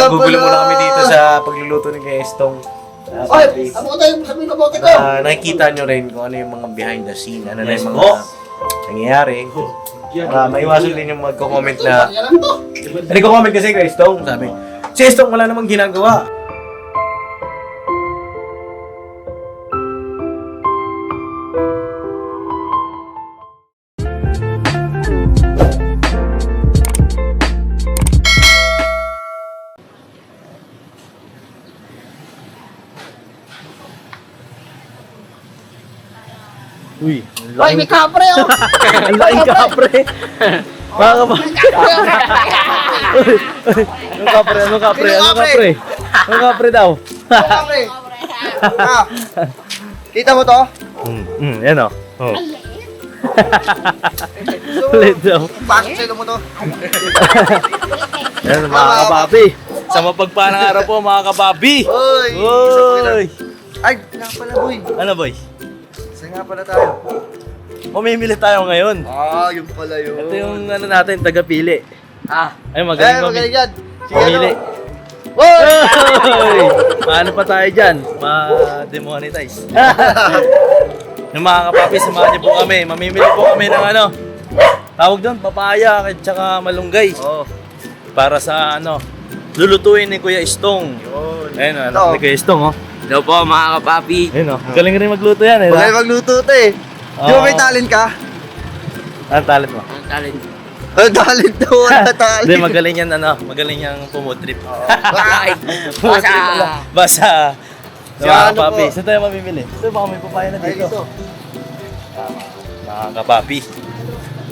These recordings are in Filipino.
Nagugulo muna kami dito sa pagluluto ni Gestong. Oy, amo tayo sabi ko bote ko. Nakikita nyo rin kung ano yung mga behind the scene, ano na yung mga nangyayari. Maiwasan din yung magko-comment na, hindi ko comment kasi kay Gestong, sabi, si Gestong wala namang ginagawa. Uy, Oy, may kapre oh. ang laking kapre. Mga kapre. Anong kapre? Anong kapre? Anong kapre? Anong kapre daw? Kapre. Ah. Kita mo to? Yan o. Ulit daw. Pasok sa ilo mo to. Yan mga kapapi. Sa mapagpalang araw po mga kapapi. Oy. Uy. Ay, nga pala boy. Ano boy? Isa nga pala tayo. Mamimili tayo ngayon. Yung pala yun. Ito yung ano natin, tagapili. Ay, Magaling yan. Sige, Mamili. Oy! Uy! Paano pa tayo dyan? Ma-demonetize. Yung mga kapapi, samahan niyo po kami. Mamimili po kami ng ano. Tawag doon, papaya at saka malunggay. Oh. Para sa ano, lulutuin ni Kuya Istong. Yun. Ayun, anak ni Kuya Istong, oh. Hello po mga kapapi. Ayun, oh. Galing rin magluto yan, eh. Magaling magluto to eh. Di ba may talent ka? Anong talent mo? Ang talent. Talent to, wala talent. Hindi, magaling yan, ano, magaling yung pumutrip. Bakit? Basa. Basa. Si Mga ano kapapi, po? saan tayo mamimili? Ito, baka may papaya na Ay, dito. dito. Mga kapapi.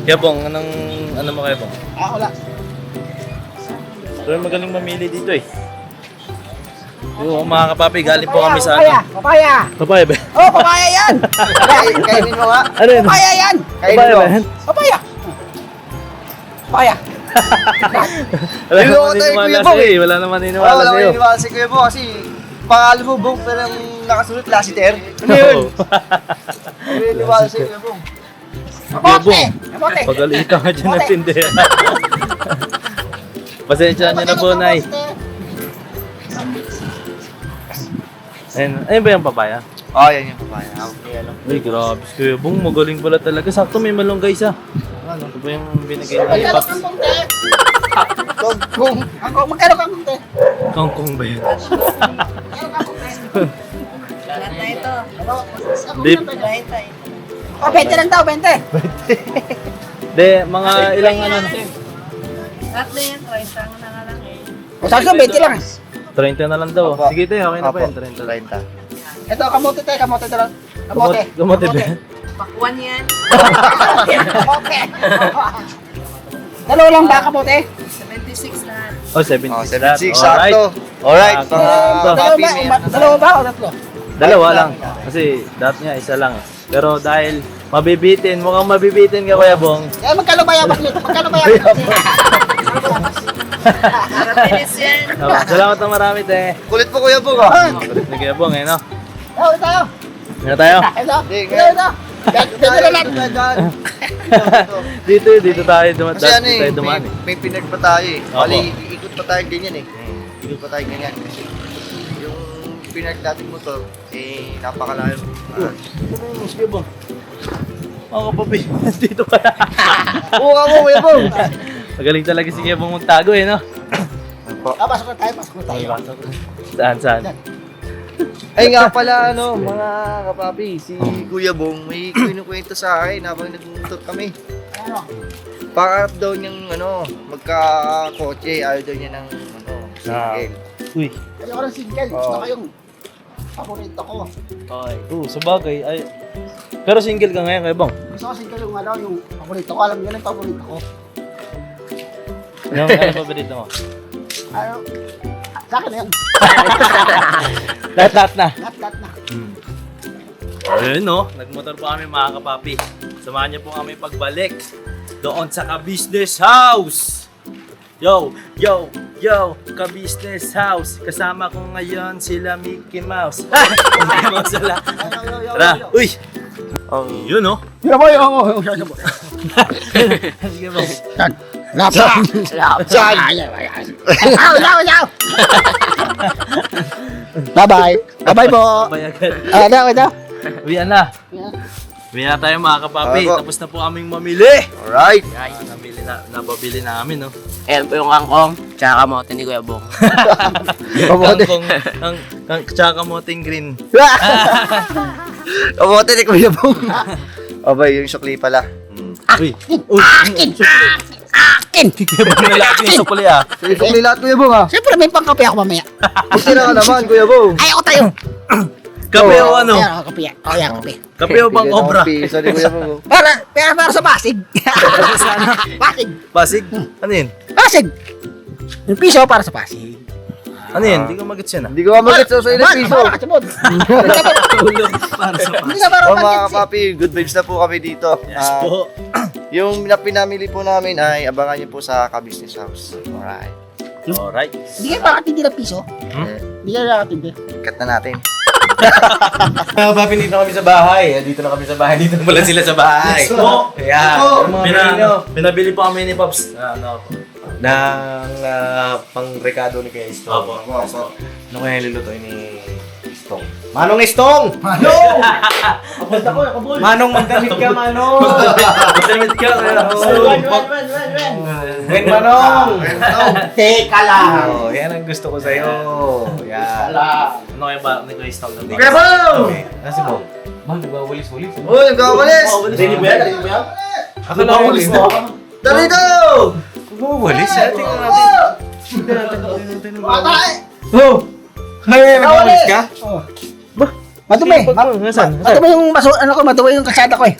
Kaya bong, ano mo kaya bong? Wala. Pero magaling mamili dito eh. Oo, mga kapapi, galing po kami sa ano. Papaya! Papaya ba? Oh, papaya yan! Kainin mo nga. Ano yun? Papaya yan! Papaya Kainin mo. ba yan? Papaya! Papaya! Wala Niloko naman tayo, niniwala Kuya Bong, sa'yo eh. Wala naman niniwala Wala sa'yo. ko iniwala si Kuya Bo kasi pangalan mo Bong pero yung nakasulit Lassiter. Ano yun? Hindi iniwala si Kuya Bong. Kuya Bong, pagalitan ka dyan ng tindera. Pasensya nyo na po, Nay. Ayun ba yung papaya? Oh, yan yung papaya. Okay, ano. Ay, grabe. Kuya Bong, magaling pala talaga. Sakto may malunggay sa. Ano ba yung binigay na Magkano ipax? kang kunti? Kung magkano kang kunti? Kangkong ba yun? Lahat na ito. Dip. Lahat ito. Oh, 20 lang daw, 20. De, mga ilang ano na. Lahat na yan. 30 na nga lang eh. O, sabi ko, 20 lang. 30 na lang daw. Opo. Sige tayo, okay na pa Opo. yun. 30. Ito, kamote tayo, kamote tayo. Kamote. Kamote ba? Pakwan yan. Kamote. Dalawa lang ba, kamote? 76 lahat. Oh, 76. Oh, 76, Alright. sakto. Alright, Ah, mga ito. papi, dalawa ba o tatlo? Dalawa lang. Kasi dot niya isa lang. Pero dahil mabibitin, mukhang mabibitin ka Kuya Bong. Eh, magkano ba yapak nito? Magkano ba yapak nito? Nakatinis yan. Oh, salamat na marami, te. Kulit po Kuya Bong, ah. Kulit ni Kuya Bong, eh, no? Tayo, tayo. Ano tayo? Ito, Sige. ito. Dito na lang. Dito tayo dumaan. Kasi ano Dito tayo eh, dumaan eh. may pinag pa tayo eh. Opo. Bali, ikot pa tayo ganyan eh. Ikot pa tayo ganyan. Kasi yung pinag natin motor, eh, napakalayo. Ano yung Kuya Bong? Mga kapapi, dito ka na. Buka mo, Kuya Bong. Magaling talaga si Kuya Bong magtago eh, no? Pasok na tayo, pasok na tayo. Saan? Ay nga pala, ano, mga kapapi, si Kuya Bong, may kinukwento sa akin habang nagmumotor kami. Ano? Pangarap daw niyang, ano, magka-kotse, ayaw daw niya ng, ano, single. Uy. Ayoko ng single, gusto ko yung paborito ko. Ay, sa bagay. Ay. Pero single ka ngayon, Kuya Bong? Gusto ko single yung, ano, yung paborito ko. Alam niyo na yung paborito ko. Ano paborito mo? Ano, sa akin na yan. Lahat na. Lahat na. Ayun no, nagmotor po kami mga kapapi. Samahan niyo po kami pagbalik doon sa ka-business house. Yo, ka-business house. Kasama ko ngayon sila Mickey Mouse. Mickey Mouse sila. Tara, uy! Yun no. Yun mo yung short mo. Sige mo. Lapsa! Lapsa! Ayaw! Bye-bye. Bye-bye po. Bayagan. Ito. Uwian na. Uwian na tayo mga kapapi. Ako. Tapos na po kaming mamili. Alright. Nababili namin, no? Ayan po yung kangkong, tsaka kamote ni Kuya Bong. Kangkong, tsaka kamoting green. Kamote ni Kuya Bong. Abay, yung sukli pala. Uy, Akin! kaya ba nalaki yung sukuli ah? Yung sukli lahat, Kuya Bong, ha? Siyempre, may pangkape ako mamaya. Gusto na ka naman, Kuya Bong. Ay, ako tayo. Kape o ano? Ayan, ako kape. Oh, yan, kape. Kape o bang obra? Pisa ni Kuya Bong. Para sa Pasig. Pasig. Pasig? Ano yun? Pasig. Yung piso para sa Pasig. Ano yun? Hindi ko magets yan ah. Hindi ko mamagit sa ilang piso. Para katsumod. Tulog para sa Hindi na para Oh, mga pagkits. kapapi, good vibes na po kami dito. Yes po. Yung pinamili po namin ay abangan niyo po sa Ka-Business House. Alright. Alright. Hindi ka makatindi ng piso. Hindi ka nakatindi. Cut na natin. Mga kapapi, dito na kami sa bahay. Dito na kami sa bahay. Dito na pala sila sa bahay. Yes, po. Ayan. Yes, po. Yung mga pinino. Pinabili po kami ni Pops. Ano? Ng pang-rekado ni Kuya Istong. Opo. Ano kaya nilulutoy ni Istong? Manong Istong! Manong, magdamit ka, Manong! Magdamit ka. Wen, Manong! Teka lang. Oh, yan ang gusto ko sa'yo. Yan. Ano kaya ba ni Kuya Istong? Kuya Bong! Kasi mo, man, nagwawalis-walis. Uy, nagkawalis! Dini ba yan? Ako lang walis na. Dito! Nagwawalis? Tingnan natin. Patay. Oh! Kaya nagwawalis ka? Madumi. Nasaan? Madumi yung madumi yung kasada ko eh.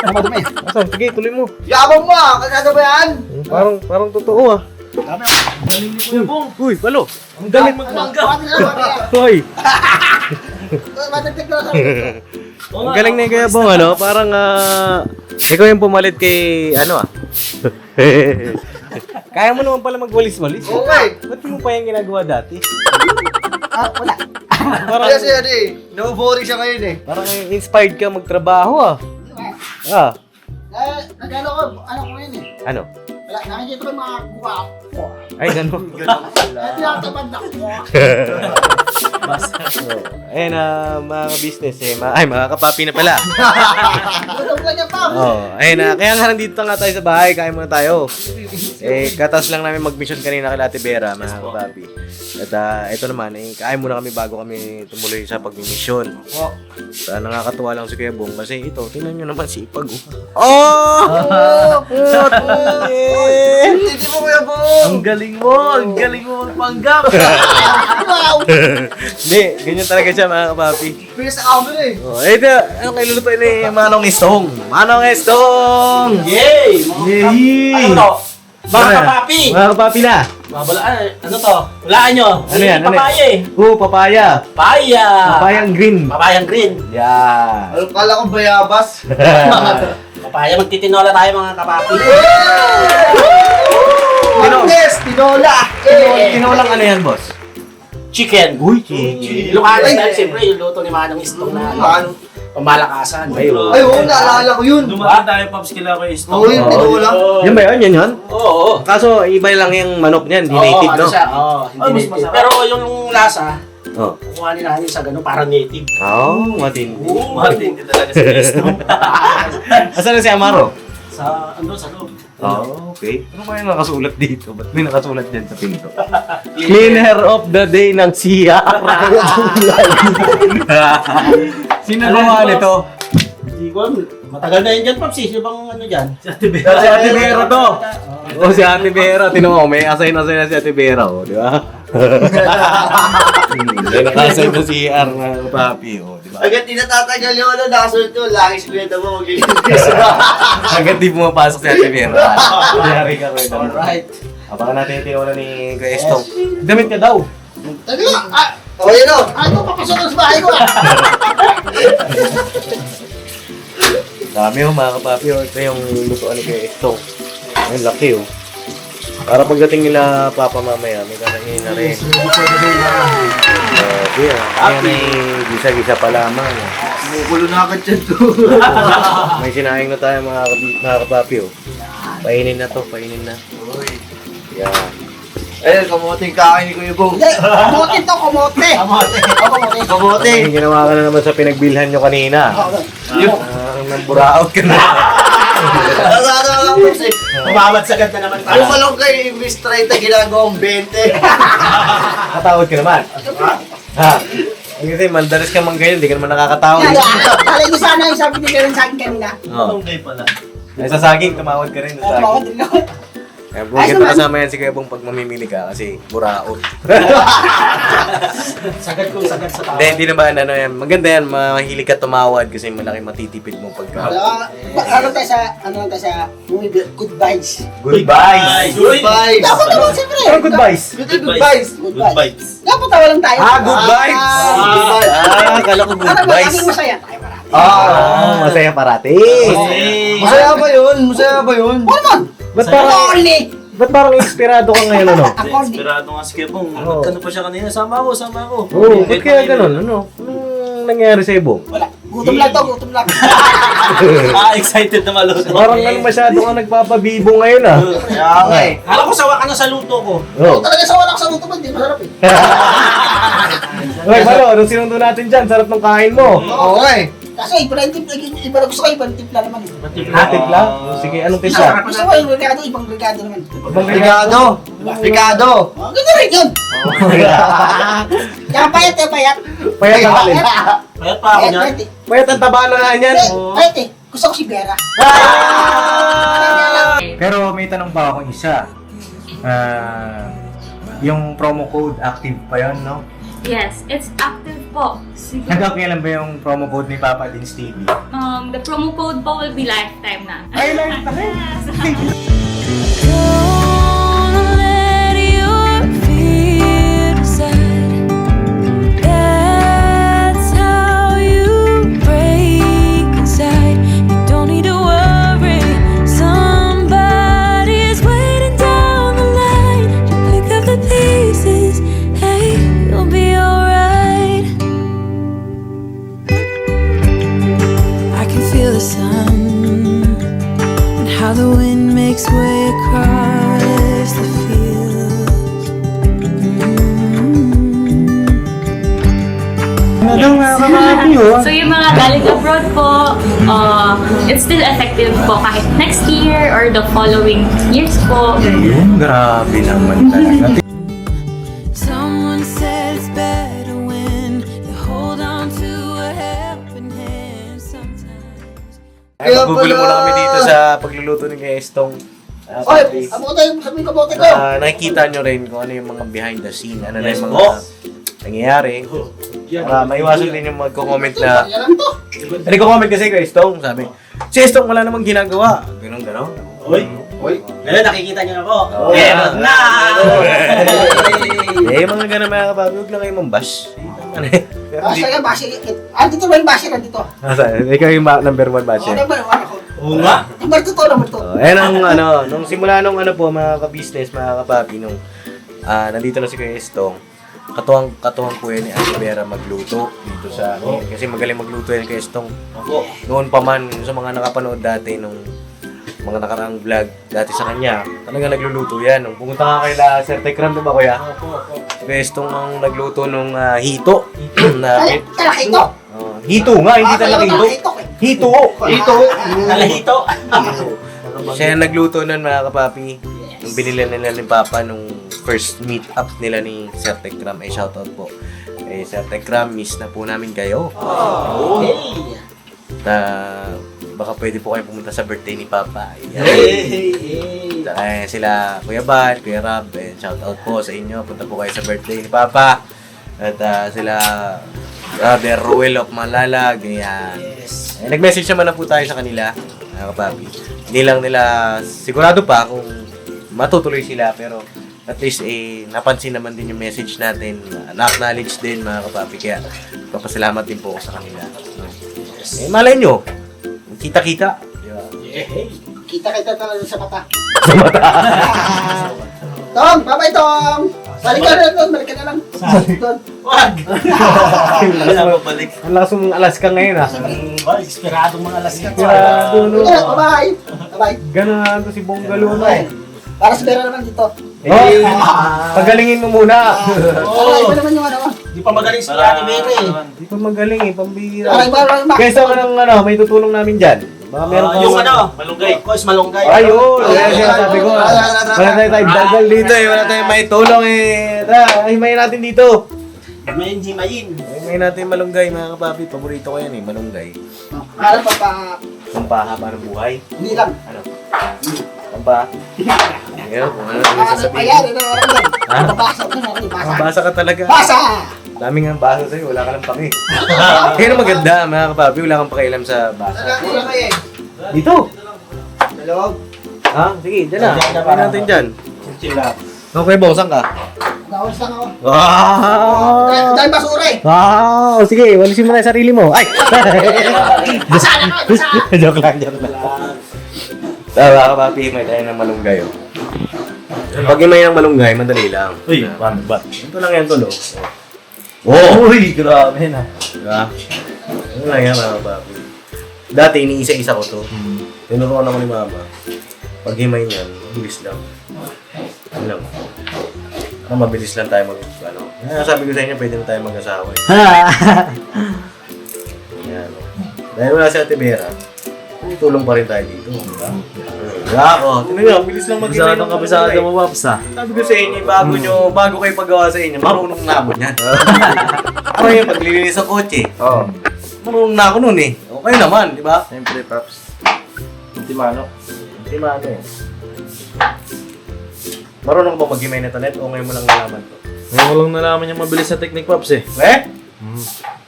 Madumi. Nasaan? Sige, tuloy mo. Yabang mo ah! Kasado ba yan? Parang totoo ah. Uy, balo. Ang galing magmangga. Hoy. Matagtag na Ang galing na yung Kuya Bong, ano? Parang, ikaw yung pumalit kay, ano ah. Kaya mo naman pala magwalis-walis. Okay. Ba't di mo pa yung ginagawa dati? Wala. Parang, Kasi ano eh, nabuboring siya ngayon eh. parang inspired ka magtrabaho ah. Ah, Nagano ko, ano ko yun eh. ano? Wala, nakikita ko yung mga guwapo. Ay, ganun. Kaya tinatamad ako. Ayun mga ka-business eh. Mga kapapi na pala. Tulog ka niya pa. Ayun kaya nga nandito nga tayo sa bahay. Kain muna tayo. Katas lang namin mag-mission kanina kay Ate Vera, mga kapapi. At ito naman, kain muna kami bago kami tumuloy sa pag-mission. Nakakatuwa lang si Kuya Bong kasi ito, tingnan nyo naman si Ipag. Hindi mo Kuya Bong! Ang galing mo magpanggap. Hindi, ganyan talaga siya mga kapapi. Bilis na camera eh. Ito, ano kayo lulutuin ni Manong Istong? Manong Istong! Yay! Yay! Ano to? Mga kapapi! Mga kapapi na! Mabalaan, ano to? Walaan nyo. Ano yan? Ano yan? Papaya eh. Papaya! Papaya! Papayang green! Papayang green. Yeah! Ano kala ko bayabas? Papaya, magtitinola tayo mga kapapi. Martes, tinola! Tinolang ano yan, boss? Chicken. Uy, chicken! Ilocano style, siyempre yung luto ni Manong Istong na Ano? pamalakasan. Ay, oo, naalala ko yun. Dumating tayo, Pops, kila ko Istong. Oo, yung tinola. Yan ba yun? Yan yun? Oo. Kaso, iba lang yung manok niyan, di Oo, native, ano no? siya? Oo, hindi native. Pero yung lasa, Oo. kukuhanin natin sa gano'n, parang native. Oh, matindi. Oo, matindi talaga si Istong. Asan na si Amaro? sa loob. Oh, okay. Ano kaya nakasulat dito? Ba't may nakasulat dyan sa pinto? Cleaner of the day ng CR. Sino gumawa nito? Hindi ko alam. Matagal na yun dyan, Pops. Sino bang ano dyan? Si Ate Si Ate Vera to. Oh, si Ate Vera. Tinan mo, may assign na si Ate Vera, oh, di ba? May naka-assign na si CR na papi, oh, di ba? Agad di natatagal yung ano, nakasunod ko, lagi si Kuya Damo maglilinis. Agad di pumapasok si Ate Vera. Yari ka rin. Alright. Abangan natin yung tinola ni Kuya Estong. Damit ka daw. Tabi ko, O, yun o. ano papasok sa bahay ko ah. Dami oh, mga kapapi, oh. Ito yung lutuan ni Kuya Estong. Ang laki, oh. Para pagdating nila Papa mamaya, may kakainin na rin. Grabe, ah. Ayan ay gisa-gisa pa lamang. Kumukulo na agad dyan to. May sinaing na tayo mga kapapi, oh. Painin na to, painin na. Yan. Ayun, kamuting kain ni Kuya Bong. Hindi, kamote to, kamote. Kamote. Kamote. Kamote. Ay, ginawa ka na naman sa pinagbilhan nyo kanina. Namburaot ka na. Umawat sagad na naman Yung malong kayo, imbis 30, ginagawang 20. Katawad ka naman. Ha? Kasi mandalas ka man ganyan, hindi ka naman nakakatawad. Alay ko sana yung sabi nila rin sa akin kanina. Oo. Tunggay pala. Ay, sa saging, tumawad ka rin sa Kamote saging. din ako. Kaya bukit na kasama yan si Kuya Bong pag mamimili ka kasi buraot. Sagad sa tao. Hindi naman ano yan. Maganda yan, mahilig ka tumawad kasi malaki matitipid mo pagka. Ano tayo sa movie, Good Vibes. Goodbye! Goodbye. Dapat naman siyempre. Ano goodbyes? Good vibes. Good Good vibes. vibes. Dapat tawa lang tayo. Good vibes! Kala ko good Ano ba, vibes. maging masaya tayo parati. Masaya parati. Masaya ba yun? Masaya ba yun? Ano man? Ba't parang inspirado ka ngayon, ano? Ako hindi. Inspirado nga si Kuya Bong. Oo. Ano pa siya kanina? Sama ako. Oo, ba't kaya ganun? Anong nangyari sa Bong? Wala. Gutom lang to, gutom lang. Excited na maluto. Parang masyado ka nagpapabibo ngayon, ah. Kaya nga eh. Alam ko sawa ka na sa luto ko. Oo. Talaga sa wala ko sa luto ba, hindi masarap eh. Okay, Malo, anong sinundo natin dyan? Sarap ng kain mo. Oo nga eh. Kaso iba na yung tip, iba na gusto ko, ibang tip lang naman eh. Timpla? Sige, anong timpla? Gusto ko yung regado, ibang regado naman. Ricardo. Ricardo. Oh, ganda rin yun. Kaya payat eh, payat. Payat ang alin. Payat pa ako Payat, niyan. payat eh. Payat ang taba na nga yan. Payat eh. Gusto ko si Vera. Pero may tanong pa akong isa. Yung promo code active pa yun, no? Yes, it's active po. Sige. Hanggang kailan ba yung promo code ni Papa Dins TV? The promo code po will be lifetime na. Ay, lifetime! Don't let your fear decide. That's how you break inside. You don't need to worry. Somebody's waiting down the line to pick up the pieces. Hey, you'll be alright. I can feel the sun and how the wind makes way across the fields. So yung mga galing abroad po, it's still effective po kahit next year or the following years po. Grabe naman talaga. Someone said it's better when you hold on to a helping hand sometimes. Ay, magugulo muna kami dito sa pagluluto ni Kuya Estong. Oy, amo tayo, sabi ko bote ko. Nakikita nyo rin kung ano yung mga behind the scene, ano na Yes, yung po. mga nangyayari. Para maiwasan din yung magko-comment na Yan lang to. hindi ko comment kasi kay Estong, sabi, si Estong wala namang ginagawa. Ganun. Uy. Ngayon, nakikita niyo na po. Meron na! Mga ganun mga kapabi, huwag lang kayo mambash. Ano eh. Pero Basi di- yan, basi. Dito ba yung basi na dito? Ikaw yung number one basher. Ano ba yung ano ko? Oo nga. Number 2 to, number 2. Ayan ang nung simula nung po mga ka-business, mga kapapi, nung nandito na si Kuya Estong, katuwang po yan ni Ate Vera magluto dito sa kasi magaling magluto yan Kuya Estong. Noon pa man, sa mga nakapanood dati nung mga nakaraang vlog dati sa kanya, talaga nagluluto yan. Nung pumunta nga kayo Sir Tekram, di ba Kuya? Si Kuya Estong ang nagluto nung hito. Talaki to. Hito nga, hindi talaga hito. Hito! Nalahito. Siya yung nagluto nun mga kapapi. Nung binili nila ni Papa nung first meet up nila ni Sir Tekram. Ay shoutout po. Sir Tekram, miss na po namin kayo. Baka pwede po kayo pumunta sa birthday ni Papa. Sila Kuya Bal, Kuya Rab, shoutout po sa inyo. Punta po kayo sa birthday ni Papa. At sila Brother Ruel of Malalag. Nag-message naman na po tayo sa kanila, mga kapapi. Hindi lang nila sigurado pa kung matutuloy sila, pero at least napansin naman din yung message natin, na-acknowledge din mga kapapi. Kaya papasalamat din po ako sa kanila. Malay nyo, kita-kita. Kita talaga sa mata. Tong, babay Tong. Balik ka na doon, balik ka na lang. Doon. Wag! Wala mo balik. Ang lakas mong Alaska ngayon Inspiradong mga Alaska. Sigurado, no? Bye. Bye. Ganun na to si Bonggalo, no? Para sa pera naman dito. Oh, pagalingin mo muna. Aray, iba naman yung ano. Di pa magaling si Ate Mary. Di pa magaling eh, pambihira. Aray, ba? Guys, ako ng ano, may tutulong namin dyan. Baka meron ka. Yung ano, malunggay. Course malunggay. Ayun, kaya sinasabi ko. Wala tayong daldal dito eh, wala tayong may tulong eh. Tara, himayin natin dito. May himayin. Himayin natin yung malunggay, mga kapapi. Paborito ko yan eh, malunggay. Alam pa pa. Pampahaba ng buhay. Hindi lang. Ano? Pampa. Ngayon, kung ano yung Ayan, sasabihin. ano lang yan. Basa ko na rin, basa. Basa ka talaga. Basa! Dami nga basa sa'yo, wala ka lang paki. Kaya na maganda, mga kapapi, wala kang pakialam sa basa. Wala kayo eh. Dito! Dalawag. Ha? Sige, dyan na. Kapay natin dyan. Chilap. Okay, bong, saan ka? Nawalis lang ako. Wow! Dahil basura eh. Wow! Sige, walisin mo na yung sarili mo. Ay! Joke lang. Tama ka, papi, may tayo ng malunggay. Oh. Pag himay ng malunggay, madali lang. Uy, paano ba? Ito lang yan, tulo. Oh, uy, grabe na. Diba? Ano lang yan, mga papi. Dati, iniisa-isa ko to. Tinuruan ako ni mama. Pag himay niyan, mabilis lang. Ano lang. Mabilis lang tayo ano. Sabi ko sa inyo, pwede na tayo mag-asawa. Yan. Dahil wala si Ate Vera, tulong pa rin tayo dito. Diba? Ako, tingnan nyo, bilis lang mag-himay ng Kabisado malunggay. mo, Paps, ha? Sabi ko sa inyo, bago kayo paggawa sa inyo, marunong na ako niyan. Ako yung paglilinis sa kotse. Oo. Marunong na ako nun eh. Okay naman, di ba? Siyempre, Paps. Ultimano. Di ba ano eh. Marunong ka ba mag-himay na tanet o ngayon mo lang nalaman to? Ngayon ko lang nalaman yung mabilis na technique, Paps, eh. Eh?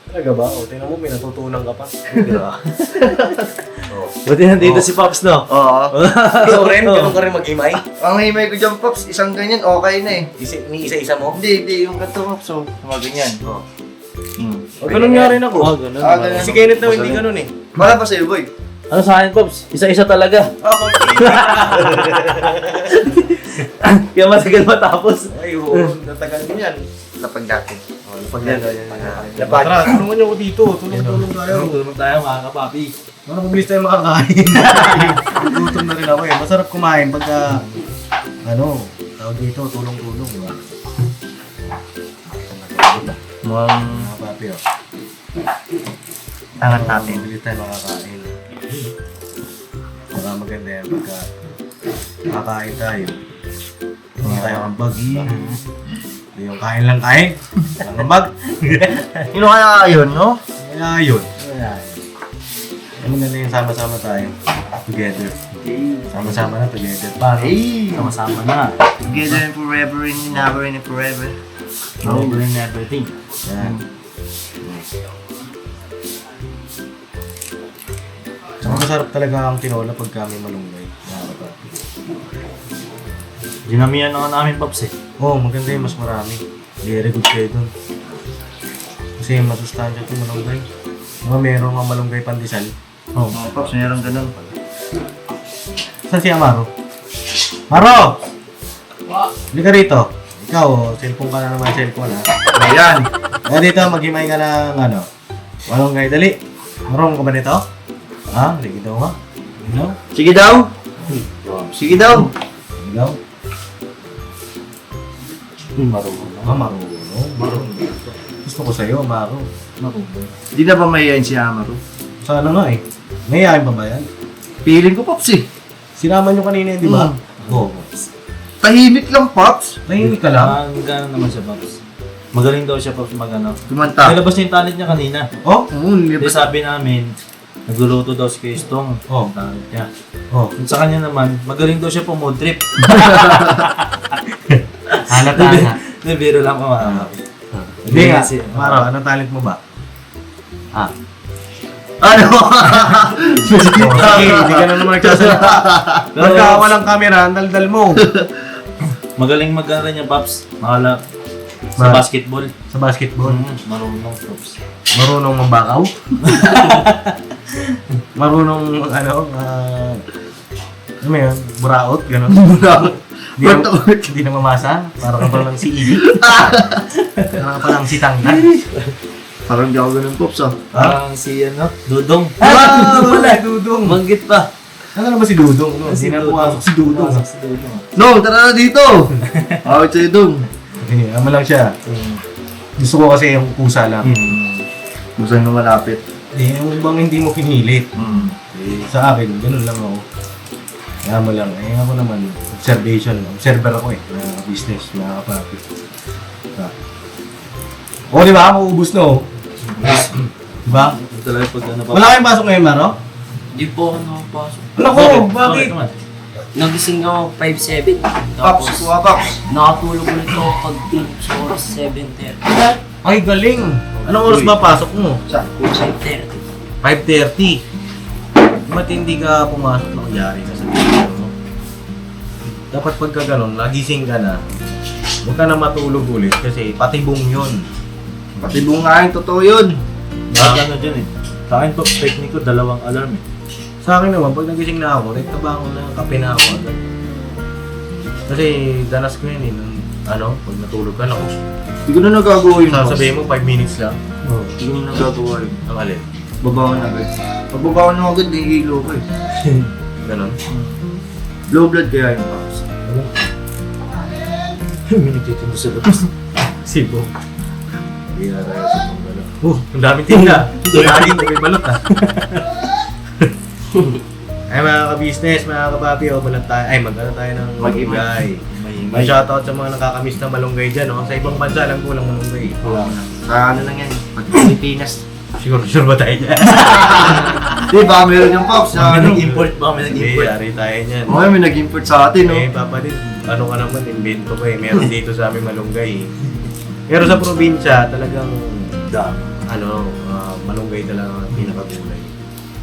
Talaga ba? O, tingnan mo, may natutunan ka pa. Buti nandito si Paps, no? Oo. Ikaw rin, ganun ka rin mag-himay? Ang himay ko dyan, Pops, isang ganyan, okay na eh. Ni-isa-isa mo? Hindi, yung ganito, Pops, so, mga ganyan. Oo. O, ganun nga rin ako. Ganun. Ah, ganun. Si Kenneth na hindi ganun eh. Wala pa sa'yo, boy. Ano sa akin, Paps? Isa-isa talaga. Kaya matagal matapos. Ay, oo. Natagal mo yan. Lapag natin. Pag yan. Tara, tulungan niyo ako dito. Tulong tayo. Tulong tayo, mga kapapi. Ano, mabilis tayo makakain. Gutom na rin ako eh. Masarap kumain pagka, tawag dito, tulong-tulong. Diba? Mukhang... Mga papi, oh. Angat natin. Mabilis tayo makakain. Baka maganda yan pagka kakain tayo. Hindi tayo ambag. Hindi yung kain lang kain. Walang ambag. Sino kaya yun, no? Kaya yun. Ano na yung sama-sama tayo. Together. Sama-sama na together. Paano? Hey! Sama-sama na. Together and forever and never and forever. Over and everything. Yan. Saka masarap talaga ang tinola pag kami malunggay. Dinamihan na nga namin, Paps, eh. Oo, maganda yun. Mas marami. Very good kayo dun. Kasi masustansya itong malunggay. Mga meron nga malunggay pandesal. Oh. Mga Pops, meron ganun. Saan si Amaro? Maro! Hindi ka rito. Ikaw, cellphone ka na naman, cellphone ha. Ayan! Kaya dito, maghimay ka ng malunggay. Dali. Marunong ka ba nito? Ha? Sige daw nga. Sige daw. Sige daw! Sige daw! Sige daw. Marunong. Marunong. Gusto ko sa'yo, Amaro. Marunong. Di na ba mayayain si Amaro? Sana nga eh. Mayayain pa ba yan? Feeling ko, Pops eh. Sinama nyo kanina yun, di ba? Oo. Tahimik lang, Pops. Tahimik ka lang. Ang gano'n naman siya, Paps. Magaling daw siya, Paps, mag-ano. Kumanta. Nilabas niya yung talent niya kanina. Oh? Hindi sabi namin, nagluluto daw si Kuya Stong. Oh. Ang talent niya. Oh. Yung sa kanya naman, magaling daw siya po mood trip. Halata na. Hindi, biro lang ko, mga Hindi nga. Maro, anong talent mo ba? Ano? Sige, hindi ka na naman nagsasalita. Pagka walang camera, ang daldal mo. Magaling mag-ano niya, Paps. Makala sa basketball. Sa basketball. Marunong, Paps. Marunong mambakaw. Marunong, ano mo yun, buraot, gano'n. Buraot. Hindi na mamasa. Para ka pa lang si Ili. Para ka pa lang si Tanggan. Parang di ako ganun, Pops ah. Parang si, Dudong. Ah, wala, Dudong. Manggit pa. Ano na ba si Dudong? No? Hindi na pumasok si Dudong. No, tara na dito! Awit sa'yo, Dong. Eh, ama lang siya. Gusto ko kasi yung kusa lang. Gusto nyo malapit. Eh, yung bang hindi mo pinilit. Eh, sa akin, ganun lang ako. Kaya mo lang. Eh, ako naman, observation. Observer ako eh. Mga business, mga kapapit. O, di ba? Mauubos na oh. Di ba? Talaga pag ano pa. Wala kayong pasok ngayon, Maro? Hindi po ako nakapasok. Ano ko? Bakit? Nagising ako 5:07. Paps, kuha Paps. Nakatulog ulit ako pag sa oras 7:30. Ay, galing. Anong oras ba pasok mo? 5:30. 5:30. Ba't hindi ka pumasok na kunyari ka sa video mo? Dapat pagka ganun, nagising ka na, huwag ka na matulog ulit kasi patibong yun. Pati bungahin, totoo yun. Bakit ano dyan eh. Sa akin po, technique ko, 2 alarm eh. Sa akin naman, pag nagising na ako, nagtabangon na, kape na ako agad. Kasi danas ko yun eh, nung, pag natulog ka na ako. Hindi ko na nagagawa yun. Sasabihin mo, 5 minutes lang. Hindi ko na nagagawa yun. Ang alin. Babawan agad. Pag babawan mo agad, hihilo ko eh. Ganon. Low blood kaya yung Paps. May nagtitinda sa labas. Sibo. Hindi na tayo sa pang balot. Ang daming tinda. Lagi mo may balot ah. Ay mga ka-business, mga kapapi, magkano tayo ng malunggay. May shoutout sa mga nakakamiss na malunggay dyan. Sa ibang bansa lang kulang malunggay. Sa ano lang yan, pag Pilipinas. Sure ba tayo dyan? Di ba, meron yung Paps na May ano. nag-import ba? May Hindi, nag-import. yari tayo niyan. Okay, may nag-import sa atin, no? Eh, Papa din, ano ka naman, invento ko eh. Meron dito sa amin malunggay eh. Pero sa probinsya, talagang, malunggay talaga ang pinakagulay.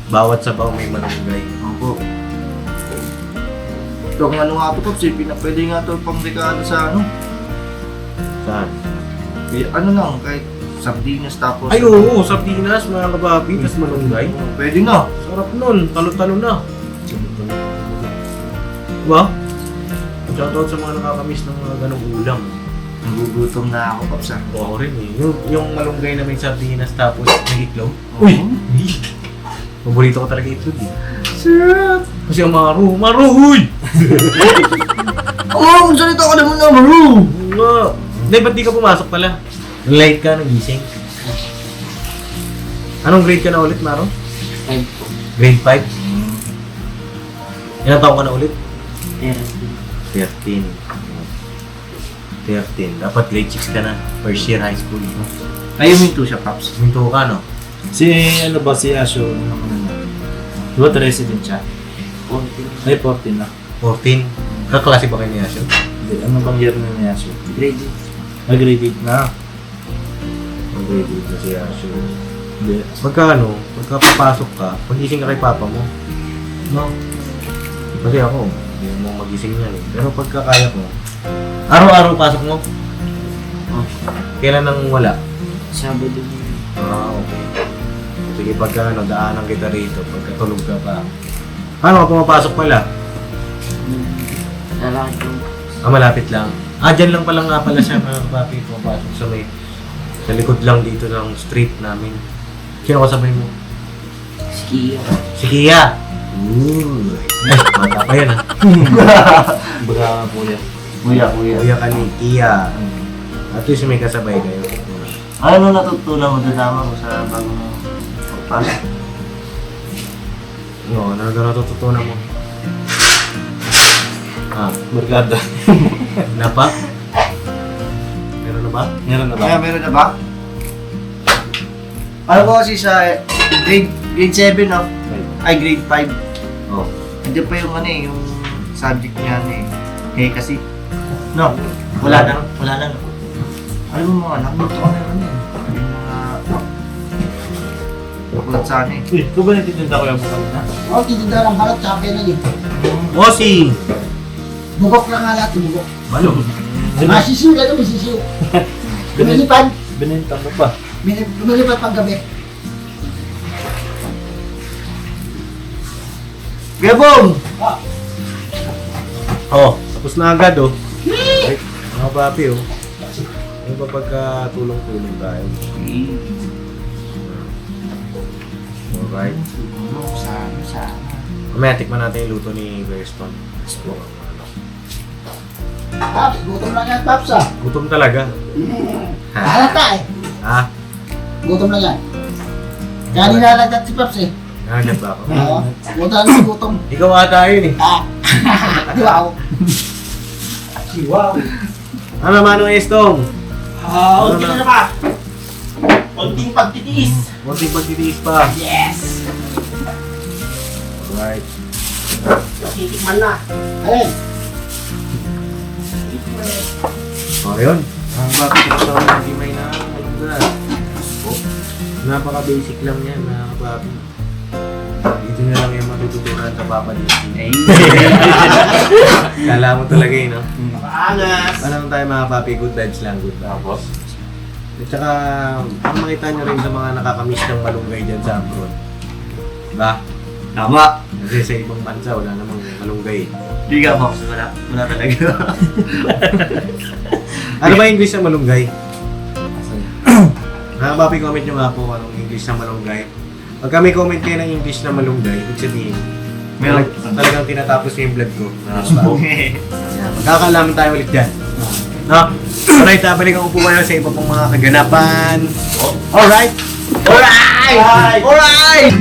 Bawat sabaw may malunggay. Opo. Ito kung ano nga ito, Paps, pwede nga ito pang regalo sa ano. Saan? Eh, ano lang, kahit sardinas tapos... Ay oo, sardinas, mga kababi, tas malunggay. Pwede na. Sarap nun, talo-talo na. Diba? Shoutout sa mga nakakamiss ng mga ganong ulam. Nagugutom na ako, Paps. Oo rin eh. Yung malunggay na may sardinas tapos may itlog. Uy! Paborito ko talaga itlog eh. Sarap! Kasi ang maruhoy! Oh, magsalita ka naman na, Maru! Nga! Hindi, ba't di ka pumasok pala? Late ka, nagising. Anong grade ka na ulit, Maro? Grade 5? Ilang taon ka na ulit? 13. Dapat grade 6 ka na. First year high school. Ayaw minto siya, Paps. Minto ka, no? Si ano ba si Asho? Di ba resident siya? 14. Ay, 14 na. 14. Kaklase ba kayo ni Asyo? Hindi, ano bang year na ni Asho? Grade Grade 8 na. Ang grade 8 na si Asyo. Hindi. Pagka papasok ka, pagising ka kay papa mo. No? Kasi ako, hindi mo magising yan eh. Pero pagka kaya ko, araw-araw pasok mo? Kailan nang wala? Sabado. Okay. Sige, pagka daanan kita rito, pagka tulog ka pa. Paano ka pumapasok pala? Lalaki ko. Malapit lang. Dyan lang pala nga pala siya mga kapapi, pumapasok sa sa likod lang dito ng street namin. Sino kasabay mo? Ski. Si Kia! Ooh! Ay, bata pa yan ah. Baga kuya. Kuya ka ni Kia. At least may kasabay kayo. Ano natutunan mo dinama mo sa bagong pagpasok? No, ano na natutunan mo? Barkada. Na pa? Meron na ba? Meron na ba? Kaya meron na ba? Ano ko kasi sa grade 7, no? Ay, grade 5. Oh. Hindi pa yung ano eh, yung subject niya eh. Kasi, no? Wala na. Alam mo mga anak, buto ka na naman eh. Yung mga... Kulat sana eh. Uy, ito ba nagtitinda ko yung bukal na? Oo, titinda lang balot, tsaka kailan eh. Bossing! Bugok lang nga lahat, bugok. Balong. Masisiw lang, may sisiw. Lumilipad. Binenta mo pa. Lumilipad pang gabi. Gabong! Oh, tapos na agad oh. Ay, mga papi oh. Ano ba pagka tulong-tulong tayo? Alright. Sana. Mamaya tikman natin yung luto ni Weston. Paps, gutom lang yan, Paps ah. Gutom talaga. Halata eh. Ha? Gutom lang yan. Kaya nilalagat si Paps eh. Nangyat ba ako? Oo. Gutom lang si gutom. Ikaw ata yun eh. Ah. Wow. Wow. Ano Manong Estong? Unti na pa. Unting pagtitiis. Munting pagtitiis pa. Yes! Alright. Titikman na. Alin? O yun. Ang bakit ito sa mga gimay na malungga. Oh. Napaka-basic lang yan, mga kapapi. Dito na lang yung matututunan sa Papa Disney. Kala mo talaga yun, no? Makaangas. Paano tayo mga papi? Good vibes lang, good vibes. At saka, ang makita nyo rin sa mga nakakamiss ng malunggay dyan sa abroad. Diba? Tama. Kasi sa ibang bansa, wala namang malunggay. Di ka box. Wala talaga. Ano ba English ng malunggay? Mga papi, comment nyo nga po kung anong English ng malunggay. Pagka may comment kayo ng English na malunggay, ibig sabihin, talagang tinatapos niyo yung vlog ko. Magkakalaman tayo ulit dyan. No? Alright, balikan ko po kayo sa iba pong mga kaganapan. Alright! Alright! Alright!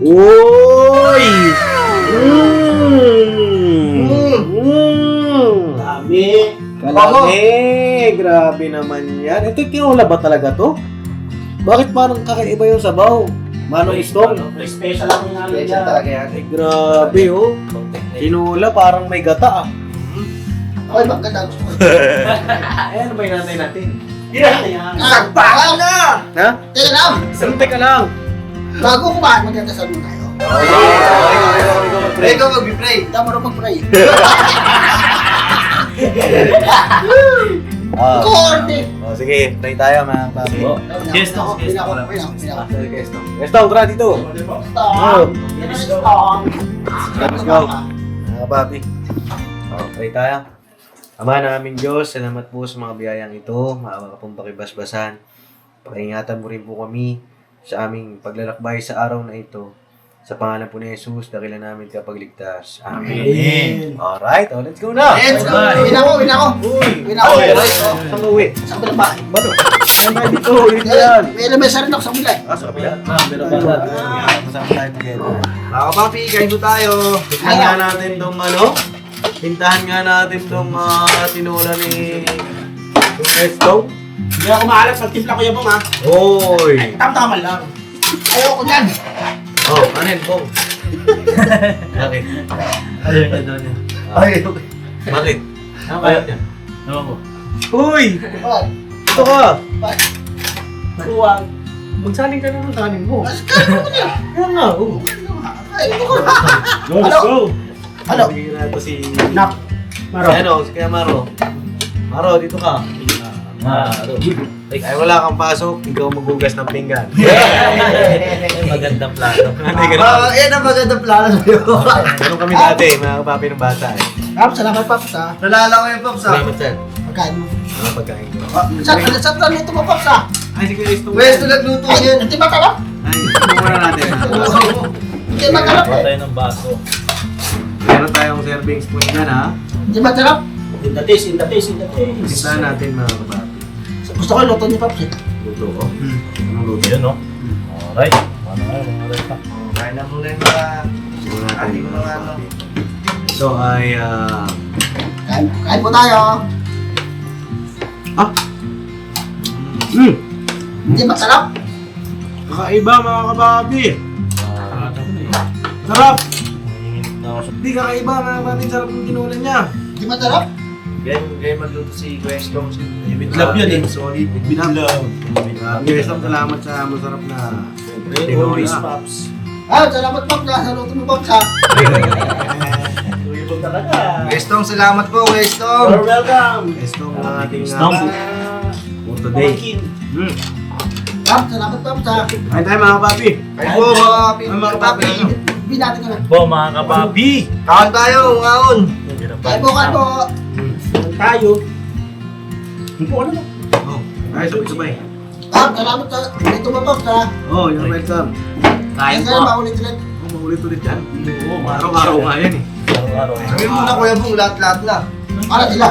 Uy! Dami. Kalami! Grabe naman yan. Ito, tinula ba talaga to? Bakit parang kakaiba yung sabaw? Manong Istong? Special lang yung namin Special talaga yan. Ay, grabe oh. Tinula parang may gata ah. Okay, magkata gusto ko. Eh, ano ba yung nantay natin? Nagpahal na! Ha? Teka lang! Teka lang! Bago kumain, magdadasal mo tayo. Pray ka mag-pray. Hindi mo rin mag-pray. Korte! Oh, sige, pray tayo mga papi. Yes, no. Estong, tara dito. Stop! Let's go. Mga papi. Oh, pray tayo. Ama naming Diyos, salamat po sa mga biyayang ito. Maawa ka pong pakibasbasan. Pakaingatan mo rin po kami sa aming paglalakbay sa araw na ito. Sa pangalan po ni Jesus, dakilan namin kapagligtas. Amen. Alright, oh, let's go na. Let's go! Win ako! Win ako! Saan ka uwi? Sa kabilang bahay. Bato? Saan tayo dito? Ulit yan. May lamesa rin ako sa kabila. Ah, sa kabila? Kasama tayo together. Mga kapapi, kain po tayo. Tingnan nga natin tong ano. Pintahan nga natin tong tinula ni Estong. Hindi ako maalat. Pagtimpla ko yung bong ha. Hoy! Tama-tama lang. Ayoko dyan. Oh, anin pong? Bakit? Ayun ka doon. Bakit? Ano kaya niya? Ewan ko. Uy! Bakit? Ito ka! Bakit? Kuwag. Magsaling ka na ng kanin mo. Mas kaya mo na. Yan nga, oh. Ay, ito ko na. Go, let's go! Ano? Bigyan na ito si... Nak. Maro. Ano, kaya Maro. Maro, dito ka. Maro. Ay, wala kang pasok, ikaw maghugas ng pinggan. Magandang plano. Yan ang magandang plano sa'yo. Ganun kami dati, mga kapapi ng bata eh. Paps, salamat Paps ha. Nalala ko yung Pops, Salamat, sir. Pagkain mo. Ano pagkain ko? Saan nito mo Paps ha? Ay, sige, guys. Pwesto nagluto yan. Hindi matalap. Ay, muna natin. Hindi matalap Kuha eh. tayo ng baso. Meron tayong serving spoon dyan, ha? Hindi matalap. In the taste, in the taste, in the taste. Isa natin, mga kapapi. Gusto ko yung luto ni Paps eh. Luto ko. Anong luto? Yun, no? Alright. Ano nga, alright pa. Kain na muna yung mga... Siguro natin, Ating mga mga kapapi. Ito ay, Kain po tayo. Hindi matalap. kakaiba, mga kapapi. Sarap! Hindi kakaiba, mga kapapi. Sarap ng tinulan niya. Hindi matalap. Ganyan magluto si Questong. Midlab yun eh. Solid. Midlab. Grabe, salamat sa masarap na Always tinola. Pops. Salamat Paps ha. Sa luto mo Paps ha. Tulog talaga. Questong, salamat po, Questong. You're welcome. Ito ang ating Stop. for today. Paps, salamat Paps ha. Kain tayo, mga kapapi. Kain po, mga papi. Binati ka na. Po mga kapapi. Kaon tayo, ngaon. Kain po, kain po. Tayo. Oh, ay, sabay-sabay. Paps, salamat sa luto mo Paps ha. Oh, you're welcome. Kain Kain po. po. Maulit ulit. Oh, maulit-ulit yan. Oo, Araw-araw nga yan eh. Araw-araw. Sabihin mo na, Kuya Bong, lahat-lahat na. Para sila.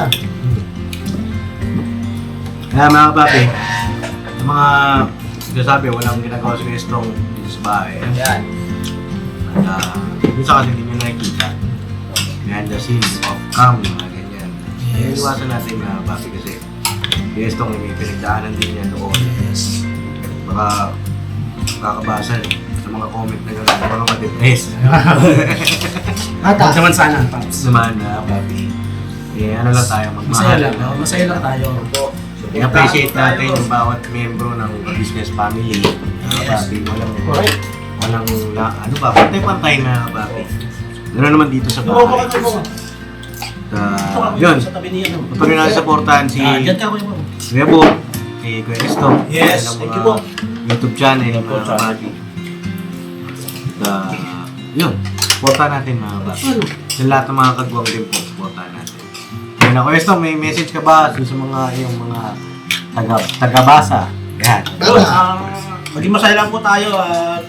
Kaya mga kapapi, yung mga sabi, walang ginagawa sa restaurant dito sa bahay. Yan. At minsan kasi hindi nyo nakikita. Behind the scenes, off cam, mga ganyan. Kaya iwasan natin mga kapapi kasi yung restaurant may pinagdaanan din yan doon. Baka kakabasa sa mga comment na gano'n, mga ma-depress. Ata. Naman sana, Paps. Naman na, papi. Eh, ano lang tayo, magmahal. Masaya lang, no? Masaya lang tayo. I-appreciate natin yung bawat membro ng business family. Papi, walang, ano ba, pantay-pantay na, papi. Gano'n naman dito sa bahay. Yun, Sa tabi niya, no? patuloy natin supportahan si Diyan ka, Kuya Bong. Kuya Bo, si Kuya Esto. Yes, ng thank mga you po. YouTube channel, YouTube mga channel. papi. Yun, supportahan natin mga papi. Sa lahat ng mga kagwang din po, supportahan natin. Kaya na, Kuya Esto, may message ka ba sa mga yung mga tagabasa? Yan. Yun, maging masaya lang po tayo at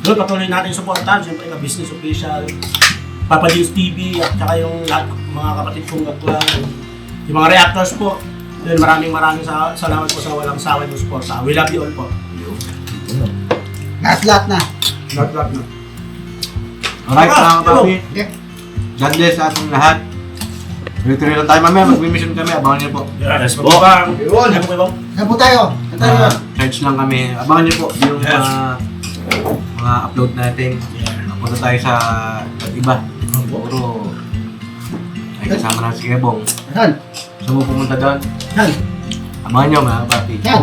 yun, patuloy natin supportan. Siyempre, ka-business official, Papa Juice TV at saka yung lahat, mga kapatid kong gagawin. Yung mga reactors po. Yun, maraming salamat po sa walang sawa yung suporta. We love you all po. Lahat na. Lahat na. Alright, mga papi. Okay. God bless sa ating lahat. Tuloy-tuloy lang tayo mamaya, mag-mission kami, abangan niyo po. Yes, po. Yun, yan po kayo. Kain po tayo. Kain tayo. Search lang kami, abangan niyo po yung mga upload natin. Punta tayo sa iba. Puro ay kasama na si Kebong. Yan. Gusto mo pumunta doon? Yan. Abangan niyo mga papi. Yan.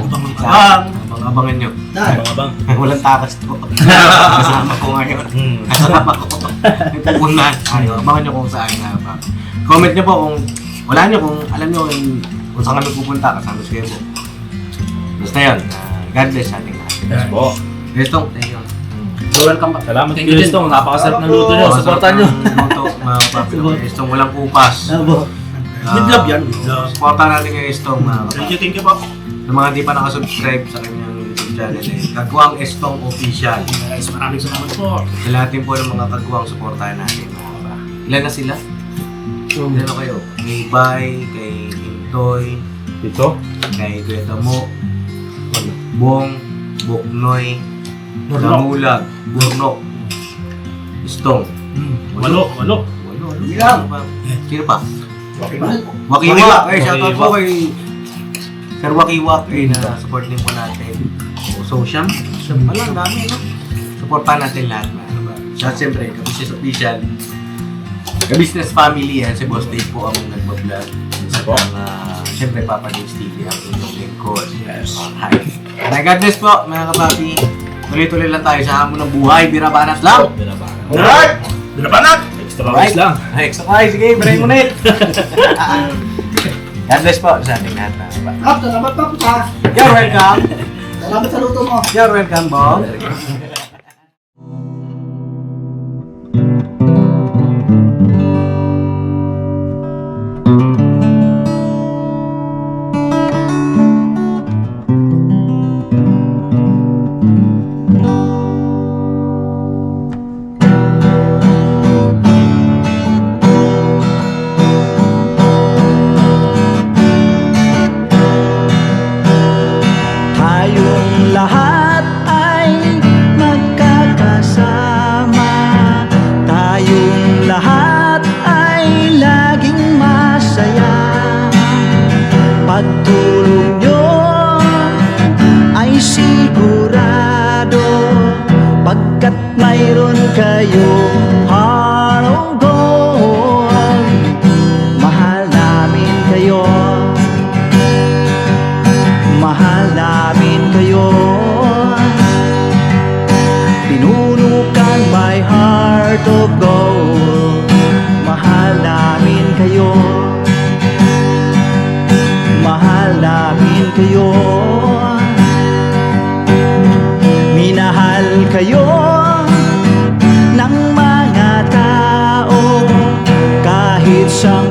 Abangan niyo. Yan. Abang. Walang takas to. Kasama ko ngayon. Kasama ko. Pupunan. Abangan niyo kung saan nga papi. Comment niyo po kung wala niyo kung alam niyo kung saan kami pupunta kasama si Kebong. Basta yun. God bless sa ating lahat. Yes po. Gustong, thank you. Welcome. Salamat kay Kristong. Napakasarap ng luto nyo. Supportan nyo. Luto, mga papi. Gustong walang kupas. With love yan. With love. Supportan natin kay Gustong, mga Thank papi. you po. Sa mga di pa nakasubscribe sa kanyang YouTube channel eh, Kagwang Estong Official. Guys, maraming salamat po. Sa lahat din po ng mga kagwang supportahan natin, mga papi. Ilan na sila? Ilan na kayo? Kay Bay, kay Intoy, Ito. kay Kuya Tamo, Bong, Buknoy, Damulag, Burnok, Estong. Walo. Walo. Ilang. Sino pa? Okay. Wakiwak! Ay, shoutout po kay Sir Wakiwak ay na-support din po natin. So, Siyam? Walang dami, no? Supportan natin lahat, mga ba? Siya, siyempre, ka-business official. Ka-business family, yan. Si Boss Dave po ang nagbablog. Sa mga Siyempre, Papa Dins TV ang inyong lingkod. Yes. Hi. God bless po, mga kapapi. Tuloy-tuloy lang tayo sa hamon ng buhay. Birabanas lang. Alright! Binabanat! Extra rice lang. Ay, extra rice. Sige, brain mo na God bless po sa ating lahat. Kap, salamat pa po sa. You're welcome. Salamat sa luto mo. You're welcome, Bong. Tayong lahat ay magkakasama. Tayong lahat ay laging masaya. Pagtulong nyo ay sigurado, pagkat mayroon kayong heart of gold. Mahal namin kayo, mahal namin kayo. Pinunukan my heart of gold. Mahal namin kayo, mahal namin kayo. Minahal kayo ng mga tao kahit siyang